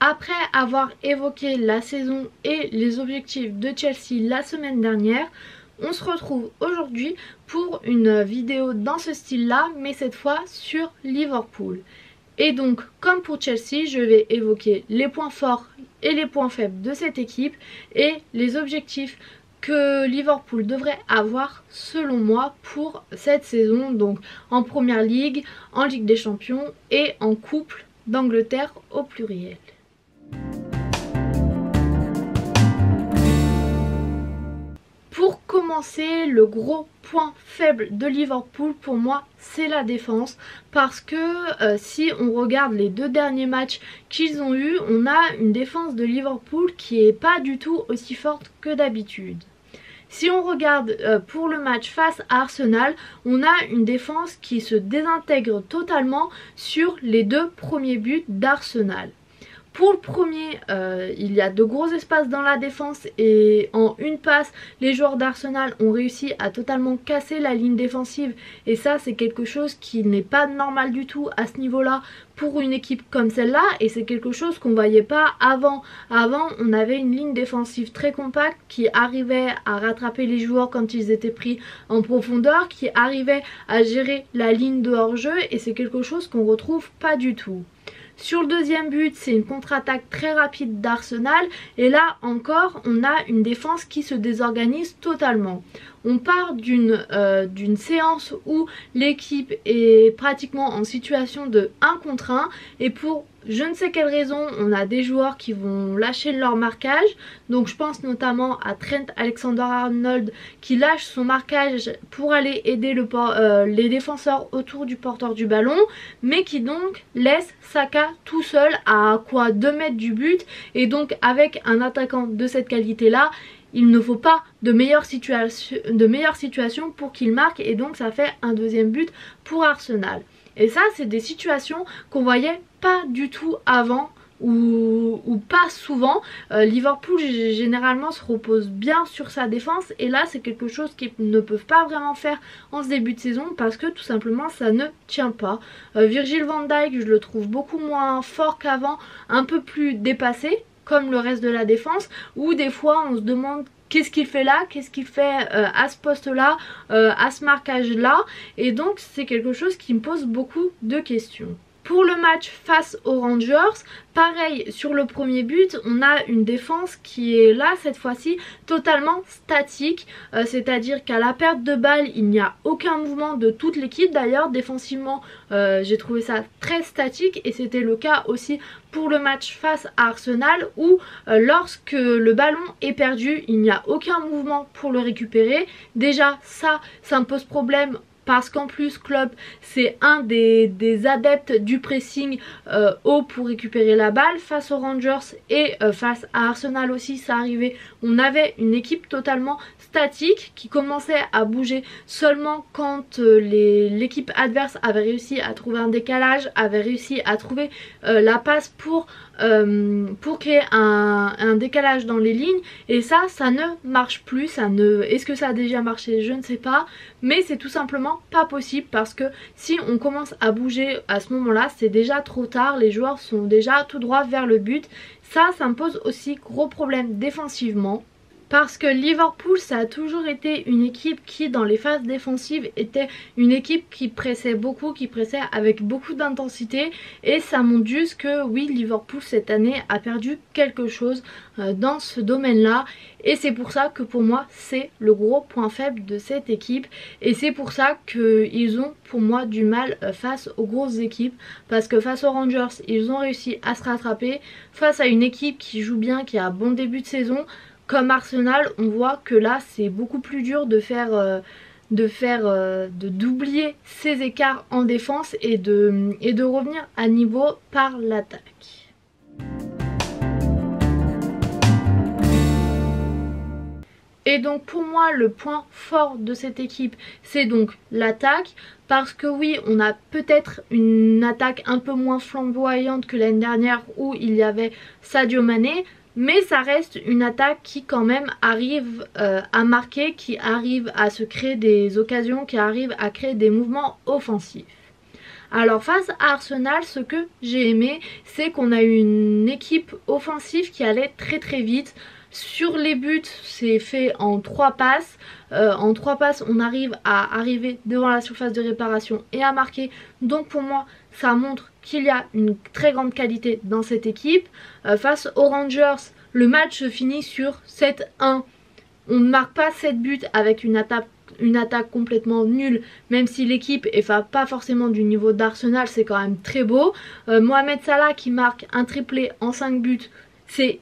Après avoir évoqué la saison et les objectifs de Chelsea la semaine dernière, on se retrouve aujourd'hui pour une vidéo dans ce style-là, mais cette fois sur Liverpool. Et donc, comme pour Chelsea, je vais évoquer les points forts et les points faibles de cette équipe et les objectifs que Liverpool devrait avoir selon moi pour cette saison, donc en Première Ligue, en Ligue des Champions et en Coupe d'Angleterre au pluriel. Pour commencer, le gros point faible de Liverpool pour moi c'est la défense, parce que si on regarde les 2 derniers matchs qu'ils ont eu, on a une défense de Liverpool qui est pas du tout aussi forte que d'habitude. Si on regarde pour le match face à Arsenal, on a une défense qui se désintègre totalement sur les 2 premiers buts d'Arsenal. Pour le premier, il y a de gros espaces dans la défense et en une passe, les joueurs d'Arsenal ont réussi à totalement casser la ligne défensive. Et ça, c'est quelque chose qui n'est pas normal du tout à ce niveau-là pour une équipe comme celle-là. Et c'est quelque chose qu'on ne voyait pas avant. Avant, on avait une ligne défensive très compacte qui arrivait à rattraper les joueurs quand ils étaient pris en profondeur, qui arrivait à gérer la ligne de hors-jeu. Et c'est quelque chose qu'on ne retrouve pas du tout. Sur le deuxième but, c'est une contre-attaque très rapide d'Arsenal et là encore, on a une défense qui se désorganise totalement. On part d'une séance où l'équipe est pratiquement en situation de 1 contre 1 et pour je ne sais quelle raison, on a des joueurs qui vont lâcher leur marquage. Donc je pense notamment à Trent Alexander-Arnold qui lâche son marquage pour aller aider les défenseurs autour du porteur du ballon, mais qui donc laisse Saka tout seul à 2 mètres du but. Et donc avec un attaquant de cette qualité-là, il ne faut pas de meilleure situation pour qu'il marque, et donc ça fait un deuxième but pour Arsenal. Et ça, c'est des situations qu'on voyait pas du tout avant ou pas souvent. Liverpool généralement se repose bien sur sa défense et là c'est quelque chose qu'ils ne peuvent pas vraiment faire en ce début de saison parce que tout simplement ça ne tient pas. Virgil van Dijk, je le trouve beaucoup moins fort qu'avant, un peu plus dépassé comme le reste de la défense, où des fois on se demande qu'est-ce qu'il fait là, qu'est-ce qu'il fait à ce poste-là, à ce marquage-là. Et donc c'est quelque chose qui me pose beaucoup de questions. Pour le match face aux Rangers, pareil, sur le premier but, on a une défense qui est là cette fois-ci totalement statique, c'est-à-dire qu'à la perte de balle, il n'y a aucun mouvement de toute l'équipe. D'ailleurs, défensivement, j'ai trouvé ça très statique et c'était le cas aussi pour le match face à Arsenal où lorsque le ballon est perdu, il n'y a aucun mouvement pour le récupérer. Déjà, ça me pose problème. Parce qu'en plus Klopp c'est un des adeptes du pressing haut pour récupérer la balle. Face aux Rangers et face à Arsenal aussi ça arrivait. On avait une équipe totalement statique qui commençait à bouger seulement quand l'équipe adverse avait réussi à trouver un décalage, avait réussi à trouver la passe pour créer un décalage dans les lignes. Et ça ne marche plus. Est-ce que ça a déjà marché? Je ne sais pas. Mais c'est tout simplement pas possible parce que si on commence à bouger à ce moment-là, c'est déjà trop tard. Les joueurs sont déjà tout droit vers le but. Ça me pose aussi gros problème défensivement. Parce que Liverpool, ça a toujours été une équipe qui, dans les phases défensives, était une équipe qui pressait beaucoup, qui pressait avec beaucoup d'intensité. Et ça montre juste que oui, Liverpool cette année a perdu quelque chose dans ce domaine-là. Et c'est pour ça que pour moi, c'est le gros point faible de cette équipe. Et c'est pour ça qu'ils ont pour moi du mal face aux grosses équipes. Parce que face aux Rangers, ils ont réussi à se rattraper. Face à une équipe qui joue bien, qui a un bon début de saison, comme Arsenal, on voit que là c'est beaucoup plus dur d'oublier ces écarts en défense et de revenir à niveau par l'attaque. Et donc pour moi le point fort de cette équipe c'est donc l'attaque, parce que oui on a peut-être une attaque un peu moins flamboyante que l'année dernière où il y avait Sadio Mané, mais ça reste une attaque qui quand même arrive à marquer, qui arrive à se créer des occasions, qui arrive à créer des mouvements offensifs. Alors face à Arsenal, ce que j'ai aimé, c'est qu'on a eu une équipe offensive qui allait très très vite. Sur les buts, c'est fait en 3 passes. En 3 passes, on arrive à arriver devant la surface de réparation et à marquer. Donc pour moi, ça montre qu'il y a une très grande qualité dans cette équipe. Face aux Rangers, le match se finit sur 7-1. On ne marque pas 7 buts avec une attaque complètement nulle, même si l'équipe est pas forcément du niveau d'Arsenal, c'est quand même très beau. Mohamed Salah qui marque un triplé en 5 buts, c'est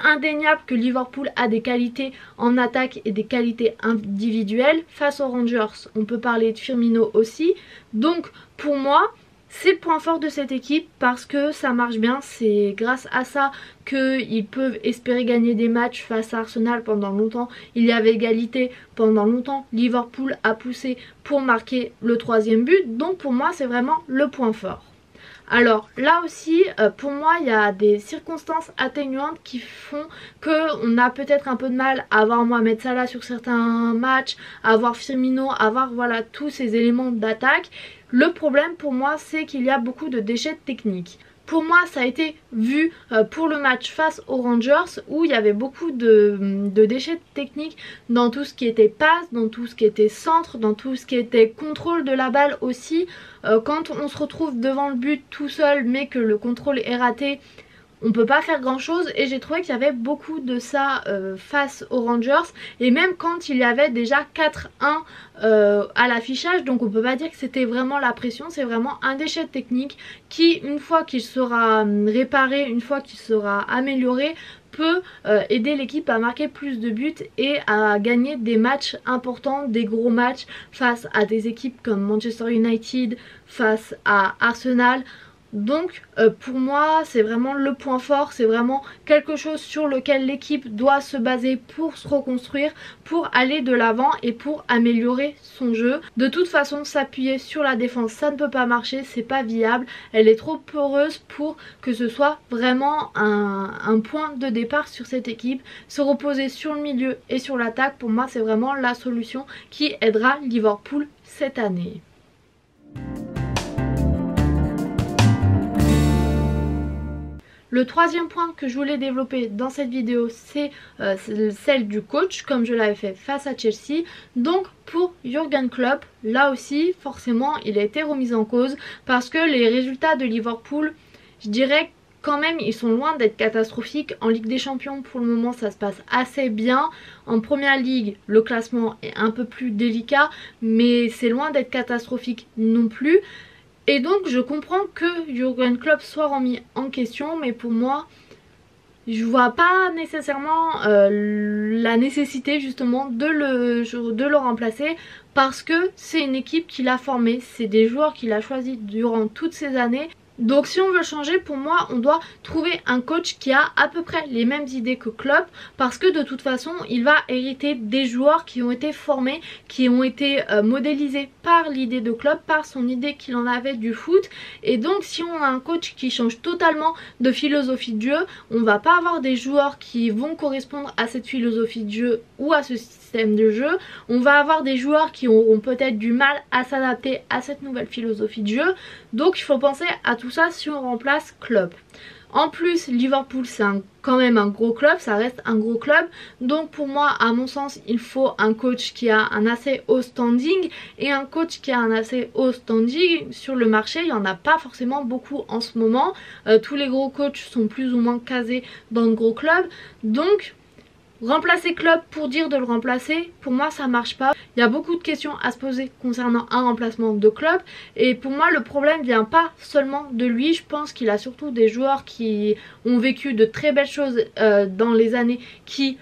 indéniable que Liverpool a des qualités en attaque et des qualités individuelles. Face aux Rangers, on peut parler de Firmino aussi. Donc pour moi, c'est le point fort de cette équipe parce que ça marche bien. C'est grâce à ça qu'ils peuvent espérer gagner des matchs face à Arsenal pendant longtemps. Il y avait égalité pendant longtemps. Liverpool a poussé pour marquer le 3e but. Donc pour moi, c'est vraiment le point fort. Alors là aussi, pour moi, il y a des circonstances atténuantes qui font qu'on a peut-être un peu de mal à avoir Mohamed Salah sur certains matchs, à avoir Firmino, à avoir voilà, tous ces éléments d'attaque. Le problème pour moi, c'est qu'il y a beaucoup de déchets techniques. Pour moi, ça a été vu pour le match face aux Rangers où il y avait beaucoup de déchets techniques dans tout ce qui était passe, dans tout ce qui était centre, dans tout ce qui était contrôle de la balle aussi. Quand on se retrouve devant le but tout seul mais que le contrôle est raté, on peut pas faire grand chose et j'ai trouvé qu'il y avait beaucoup de ça face aux Rangers et même quand il y avait déjà 4-1 à l'affichage, donc on peut pas dire que c'était vraiment la pression, c'est vraiment un déchet technique qui une fois qu'il sera réparé, une fois qu'il sera amélioré, peut aider l'équipe à marquer plus de buts et à gagner des matchs importants, des gros matchs face à des équipes comme Manchester United, face à Arsenal. Donc pour moi c'est vraiment le point fort, c'est vraiment quelque chose sur lequel l'équipe doit se baser pour se reconstruire, pour aller de l'avant et pour améliorer son jeu. De toute façon s'appuyer sur la défense ça ne peut pas marcher, c'est pas viable, elle est trop peureuse pour que ce soit vraiment un point de départ sur cette équipe. Se reposer sur le milieu et sur l'attaque, pour moi c'est vraiment la solution qui aidera Liverpool cette année. Le 3e point que je voulais développer dans cette vidéo, c'est celle du coach, comme je l'avais fait face à Chelsea. Donc pour Jürgen Klopp, là aussi forcément il a été remis en cause parce que les résultats de Liverpool, je dirais quand même ils sont loin d'être catastrophiques. En Ligue des Champions pour le moment ça se passe assez bien. En Première Ligue le classement est un peu plus délicat mais c'est loin d'être catastrophique non plus. Et donc je comprends que Jürgen Klopp soit remis en question, mais pour moi je vois pas nécessairement la nécessité justement de le remplacer parce que c'est une équipe qu'il a formée, c'est des joueurs qu'il a choisis durant toutes ces années. Donc si on veut changer, pour moi on doit trouver un coach qui a à peu près les mêmes idées que Klopp, parce que de toute façon il va hériter des joueurs qui ont été formés, qui ont été modélisés par l'idée de Klopp, par son idée qu'il en avait du foot. Et donc si on a un coach qui change totalement de philosophie de jeu, on va pas avoir des joueurs qui vont correspondre à cette philosophie de jeu ou à ce système de jeu. On va avoir des joueurs qui auront peut-être du mal à s'adapter à cette nouvelle philosophie de jeu. Donc il faut penser à tout ça si on remplace Klopp. En plus Liverpool c'est quand même un gros club, ça reste un gros club, donc pour moi à mon sens il faut un coach qui a un assez haut standing, et un coach qui a un assez haut standing sur le marché il n'y en a pas forcément beaucoup en ce moment. Tous les gros coachs sont plus ou moins casés dans de gros clubs, donc remplacer Klopp pour dire de le remplacer, pour moi ça marche pas. Il y a beaucoup de questions à se poser concernant un remplacement de Klopp, et pour moi le problème vient pas seulement de lui. Je pense qu'il a surtout des joueurs qui ont vécu de très belles choses dans les années qui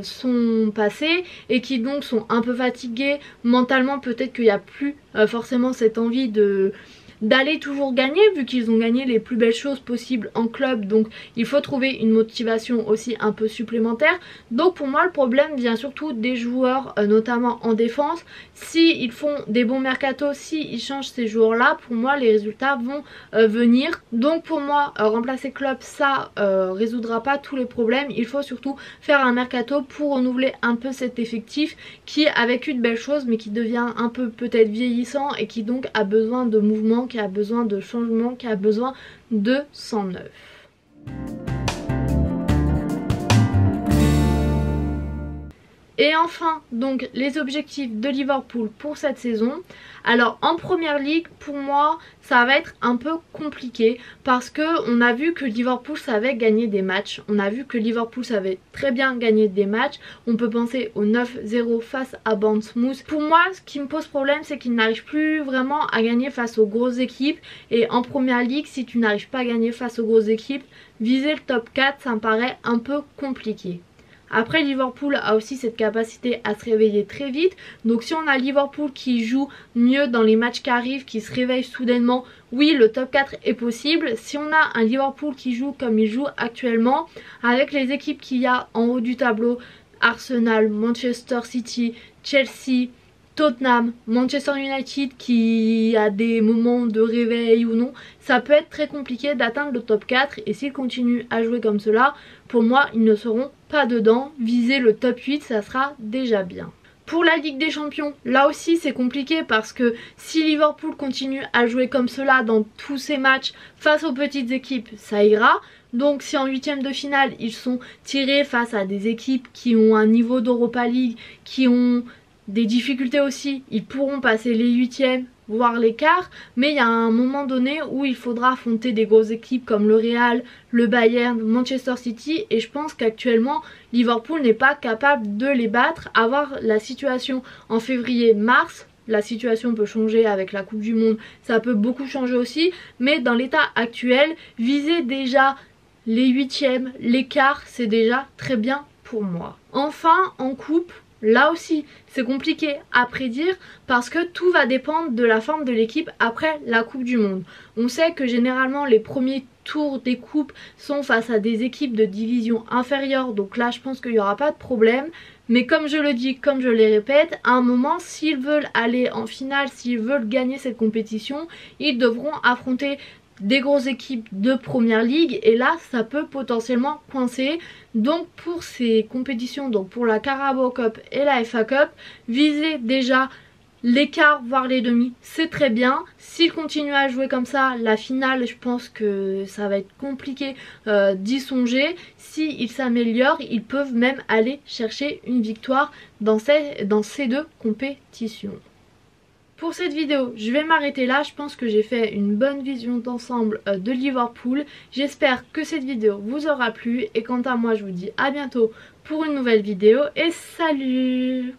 sont passées et qui donc sont un peu fatigués mentalement. Peut-être qu'il n'y a plus forcément cette envie d'aller toujours gagner vu qu'ils ont gagné les plus belles choses possibles en club, donc il faut trouver une motivation aussi un peu supplémentaire. Donc pour moi le problème vient surtout des joueurs, notamment en défense. Si ils font des bons mercatos, si ils changent ces joueurs là, pour moi les résultats vont venir. Donc pour moi remplacer Klopp ça résoudra pas tous les problèmes. Il faut surtout faire un mercato pour renouveler un peu cet effectif qui a vécu de belles choses mais qui devient un peu peut-être vieillissant et qui donc a besoin de mouvement renouvellement, qui a besoin de changement, qui a besoin de sang neuf. Et enfin, donc les objectifs de Liverpool pour cette saison. Alors en première ligue, pour moi, ça va être un peu compliqué parce que on a vu que Liverpool savait gagner des matchs. On a vu que Liverpool savait très bien gagner des matchs. On peut penser au 9-0 face à Bournemouth. Pour moi, ce qui me pose problème, c'est qu'ils n'arrivent plus vraiment à gagner face aux grosses équipes. Et en première ligue, si tu n'arrives pas à gagner face aux grosses équipes, viser le top 4, ça me paraît un peu compliqué. Après, Liverpool a aussi cette capacité à se réveiller très vite. Donc si on a Liverpool qui joue mieux dans les matchs qui arrivent, qui se réveille soudainement, oui, le top 4 est possible. Si on a un Liverpool qui joue comme il joue actuellement, avec les équipes qu'il y a en haut du tableau, Arsenal, Manchester City, Chelsea, Tottenham, Manchester United qui a des moments de réveil ou non, ça peut être très compliqué d'atteindre le top 4 et s'ils continuent à jouer comme cela, pour moi ils ne seront pas dedans. Viser le top 8, ça sera déjà bien. Pour la Ligue des Champions, là aussi c'est compliqué parce que si Liverpool continue à jouer comme cela dans tous ses matchs face aux petites équipes, ça ira. Donc si en huitième de finale ils sont tirés face à des équipes qui ont un niveau d'Europa League, qui ont des difficultés aussi, ils pourront passer les huitièmes, voire les quarts, mais il y a un moment donné où il faudra affronter des grosses équipes comme le Real, le Bayern, Manchester City, et je pense qu'actuellement Liverpool n'est pas capable de les battre. À voir la situation en février-mars, la situation peut changer avec la Coupe du Monde, ça peut beaucoup changer aussi, mais dans l'état actuel, viser déjà les huitièmes, les quarts, c'est déjà très bien pour moi. Enfin, en coupe, là aussi, c'est compliqué à prédire parce que tout va dépendre de la forme de l'équipe après la Coupe du Monde. On sait que généralement les premiers tours des coupes sont face à des équipes de division inférieure, donc là je pense qu'il n'y aura pas de problème. Mais comme je le dis, comme je le répète, à un moment, s'ils veulent aller en finale, s'ils veulent gagner cette compétition, ils devront affronter des grosses équipes de première ligue et là ça peut potentiellement coincer. Donc pour ces compétitions, donc pour la Carabao Cup et la FA Cup, viser déjà les quarts voire les demi, c'est très bien. S'ils continuent à jouer comme ça, la finale, je pense que ça va être compliqué d'y songer. S'ils s'améliorent, ils peuvent même aller chercher une victoire dans ces deux compétitions. Pour cette vidéo, je vais m'arrêter là. Je pense que j'ai fait une bonne vision d'ensemble de Liverpool. J'espère que cette vidéo vous aura plu. Et quant à moi, je vous dis à bientôt pour une nouvelle vidéo. Et salut!